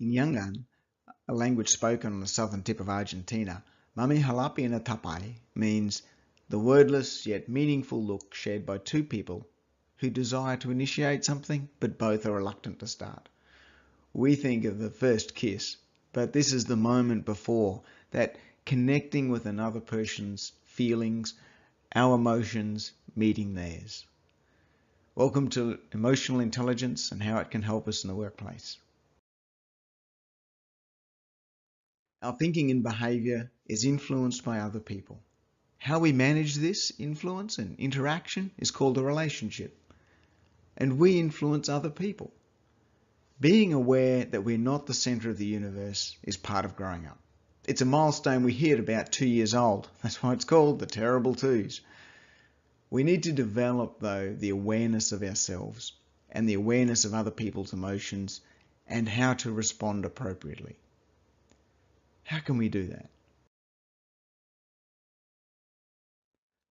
In Yangan, a language spoken on the southern tip of Argentina, Mami halapi na tapai means the wordless yet meaningful look shared by two people who desire to initiate something but both are reluctant to start. We think of the first kiss, but this is the moment before that, connecting with another person's feelings, our emotions meeting theirs. Welcome to Emotional Intelligence and how it can help us in the workplace. Our thinking and behaviour is influenced by other people. How we manage this influence and interaction is called a relationship. And we influence other people. Being aware that we're not the centre of the universe is part of growing up. It's a milestone we hit about 2 years old. That's why it's called the terrible twos. We need to develop, though, the awareness of ourselves and the awareness of other people's emotions and how to respond appropriately. How can we do that?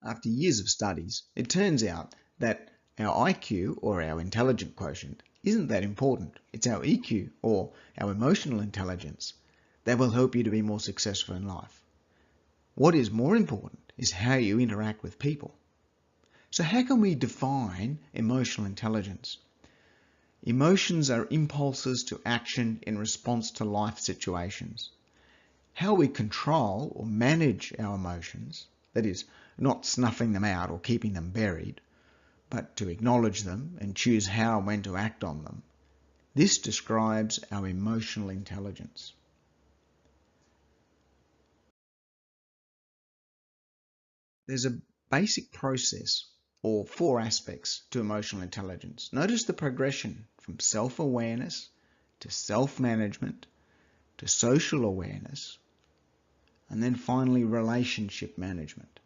After years of studies, it turns out that our IQ, or our intelligent quotient, isn't that important. It's our EQ, or our emotional intelligence, that will help you to be more successful in life. What is more important is how you interact with people. So how can we define emotional intelligence? Emotions are impulses to action in response to life situations. How we control or manage our emotions, that is, not snuffing them out or keeping them buried, but to acknowledge them and choose how and when to act on them. This describes our emotional intelligence. There's a basic process or 4 aspects to emotional intelligence. Notice the progression from self-awareness to self-management to social awareness and then finally relationship management.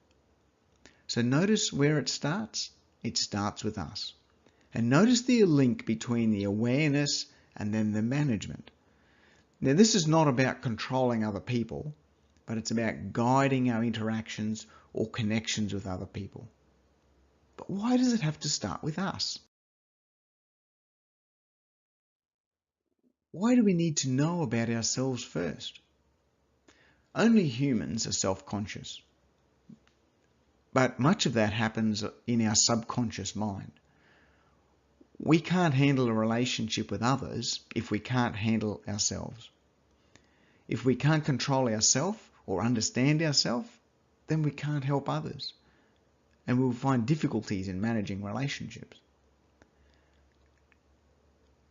So notice where it starts. It starts with us. And notice the link between the awareness and then the management. Now, this is not about controlling other people, but it's about guiding our interactions or connections with other people. But why does it have to start with us? Why do we need to know about ourselves first? Only humans are self-conscious, but much of that happens in our subconscious mind. We can't handle a relationship with others if we can't handle ourselves. If we can't control ourselves or understand ourselves, then we can't help others, and we'll find difficulties in managing relationships.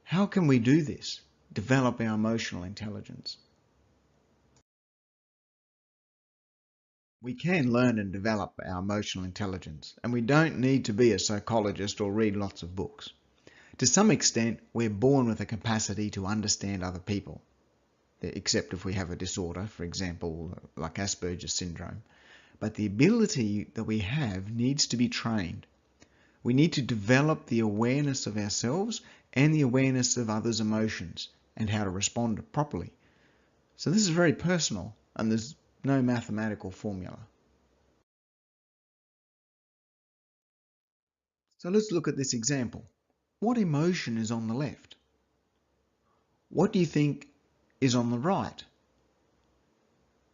How can we do this? Develop our emotional intelligence. We can learn and develop our emotional intelligence, and we don't need to be a psychologist or read lots of books. To some extent, we're born with a capacity to understand other people, except if we have a disorder, for example, like Asperger's syndrome. But the ability that we have needs to be trained. We need to develop the awareness of ourselves and the awareness of others' emotions and how to respond properly. So this is very personal, and there's no mathematical formula. So let's look at this example. What emotion is on the left? What do you think is on the right?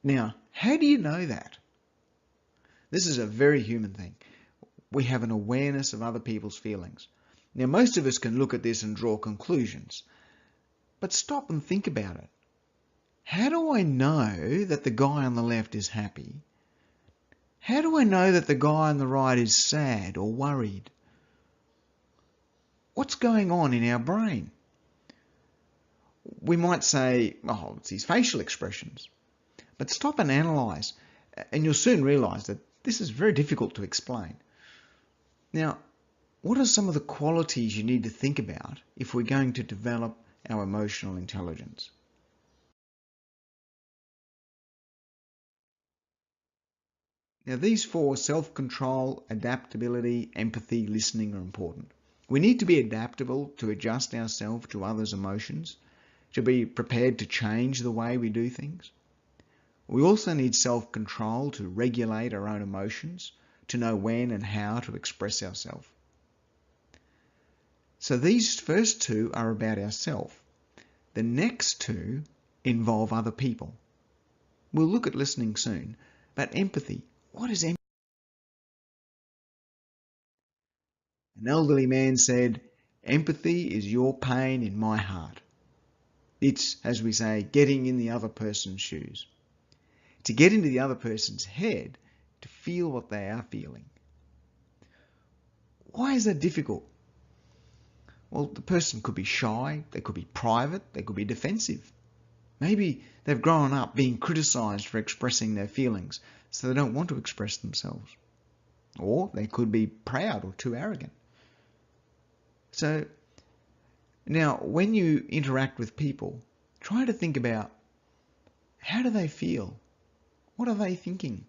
Now, how do you know that? This is a very human thing. We have an awareness of other people's feelings. Now, most of us can look at this and draw conclusions, but stop and think about it. How do I know that the guy on the left is happy? How do I know that the guy on the right is sad or worried? What's going on in our brain? We might say, oh, it's his facial expressions. But stop and analyse, and you'll soon realise that this is very difficult to explain. Now, what are some of the qualities you need to think about if we're going to develop our emotional intelligence? Now, these 4, self-control, adaptability, empathy, listening, are important. We need to be adaptable to adjust ourselves to others' emotions, to be prepared to change the way we do things. We also need self-control to regulate our own emotions, to know when and how to express ourselves. So these first 2 are about ourselves. The next two involve other people. We'll look at listening soon, but empathy. What is empathy? An elderly man said, "Empathy is your pain in my heart." It's, as we say, getting in the other person's shoes. To get into the other person's head, to feel what they are feeling. Why is that difficult? Well, the person could be shy, they could be private, they could be defensive. Maybe they've grown up being criticised for expressing their feelings, so they don't want to express themselves. Or they could be proud or too arrogant. So now, when you interact with people, try to think about, how do they feel? What are they thinking?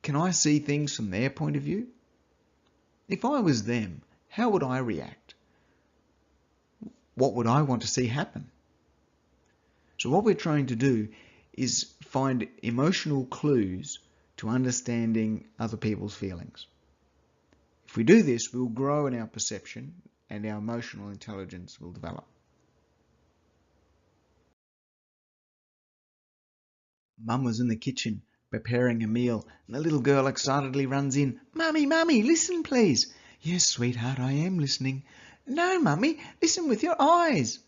Can I see things from their point of view? If I was them, how would I react? What would I want to see happen? So what we're trying to do is find emotional clues to understanding other people's feelings. If we do this, we'll grow in our perception and our emotional intelligence will develop. Mum was in the kitchen preparing a meal and the little girl excitedly runs in. "Mummy, Mummy, listen please." "Yes, sweetheart, I am listening." "No, Mummy, listen with your eyes."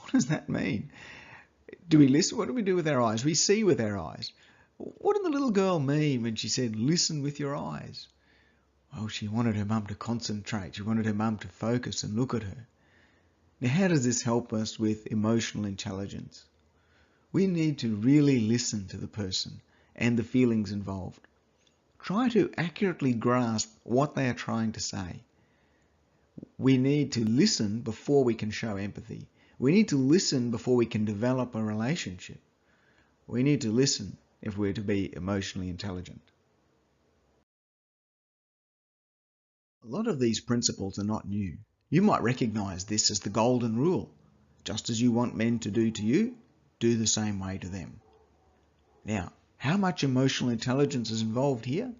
What does that mean? Do we listen? What do we do with our eyes? We see with our eyes. What did the little girl mean when she said, "Listen with your eyes"? Well, she wanted her mum to concentrate. She wanted her mum to focus and look at her. Now, how does this help us with emotional intelligence? We need to really listen to the person and the feelings involved. Try to accurately grasp what they are trying to say. We need to listen before we can show empathy. We need to listen before we can develop a relationship. We need to listen if we're to be emotionally intelligent. A lot of these principles are not new. You might recognize this as the golden rule. Just as you want men to do to you, do the same way to them. Now, how much emotional intelligence is involved here?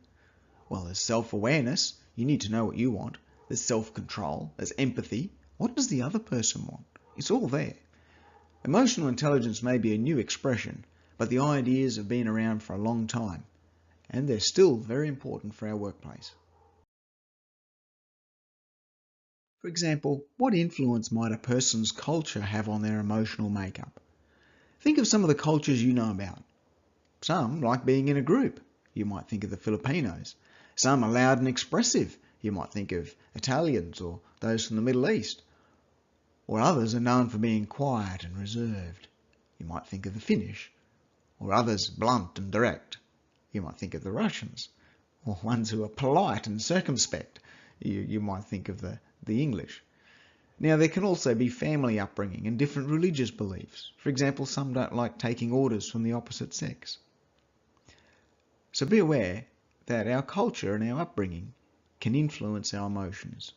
Well, there's self-awareness. You need to know what you want. There's self-control. There's empathy. What does the other person want? It's all there. Emotional intelligence may be a new expression, but the ideas have been around for a long time, and they're still very important for our workplace. For example, what influence might a person's culture have on their emotional makeup? Think of some of the cultures you know about. Some like being in a group. You might think of the Filipinos. Some are loud and expressive. You might think of Italians or those from the Middle East. Or others are known for being quiet and reserved. You might think of the Finnish. Or others blunt and direct. You might think of the Russians. Or ones who are polite and circumspect. You might think of the English. Now, there can also be family upbringing and different religious beliefs. For example, some don't like taking orders from the opposite sex. So be aware that our culture and our upbringing can influence our emotions.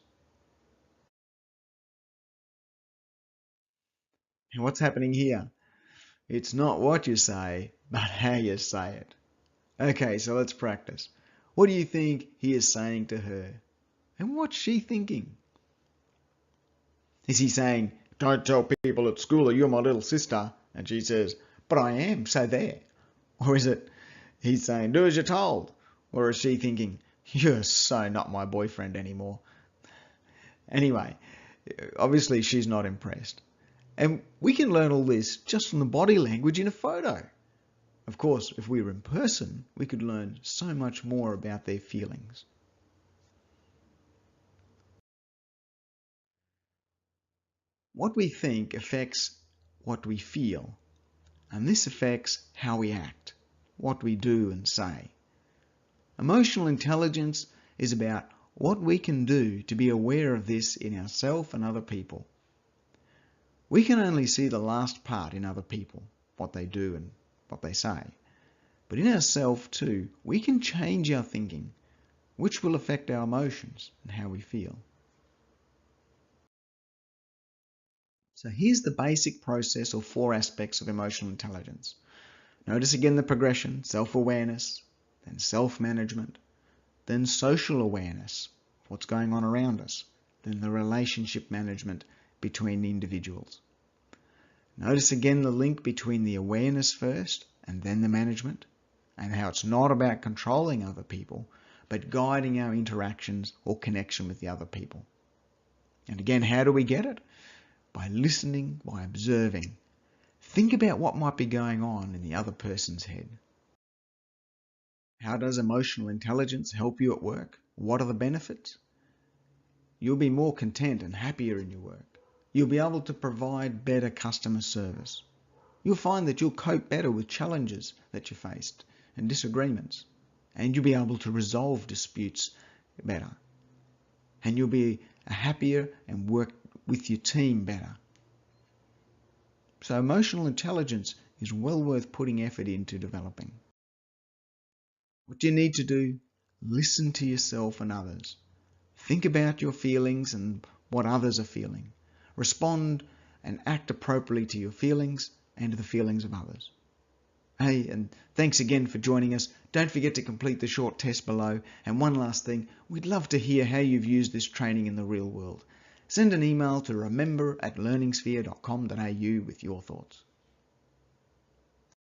And what's happening here? It's not what you say, but how you say it. Okay, so let's practice. What do you think he is saying to her? And what's she thinking? Is he saying, "Don't tell people at school that you're my little sister"? And she says, "But I am, so there." Or is it he's saying, "Do as you're told"? Or is she thinking, "You're so not my boyfriend anymore"? Anyway, obviously she's not impressed. And we can learn all this just from the body language in a photo. Of course, if we were in person, we could learn so much more about their feelings. What we think affects what we feel, and this affects how we act, what we do and say. Emotional intelligence is about what we can do to be aware of this in ourselves and other people. We can only see the last part in other people, what they do and what they say. But in ourselves too, we can change our thinking, which will affect our emotions and how we feel. So here's the basic process or 4 aspects of emotional intelligence. Notice again the progression: self-awareness, then self-management, then social awareness, what's going on around us, then the relationship management, between individuals. Notice again the link between the awareness first and then the management, and how it's not about controlling other people, but guiding our interactions or connection with the other people. And again, how do we get it? By listening, by observing. Think about what might be going on in the other person's head. How does emotional intelligence help you at work? What are the benefits? You'll be more content and happier in your work. You'll be able to provide better customer service. You'll find that you'll cope better with challenges that you faced and disagreements. And you'll be able to resolve disputes better. And you'll be happier and work with your team better. So emotional intelligence is well worth putting effort into developing. What do you need to do? Listen to yourself and others. Think about your feelings and what others are feeling. Respond and act appropriately to your feelings and to the feelings of others. Hey, and thanks again for joining us. Don't forget to complete the short test below. And one last thing, we'd love to hear how you've used this training in the real world. Send an email to remember@learningsphere.com.au with your thoughts.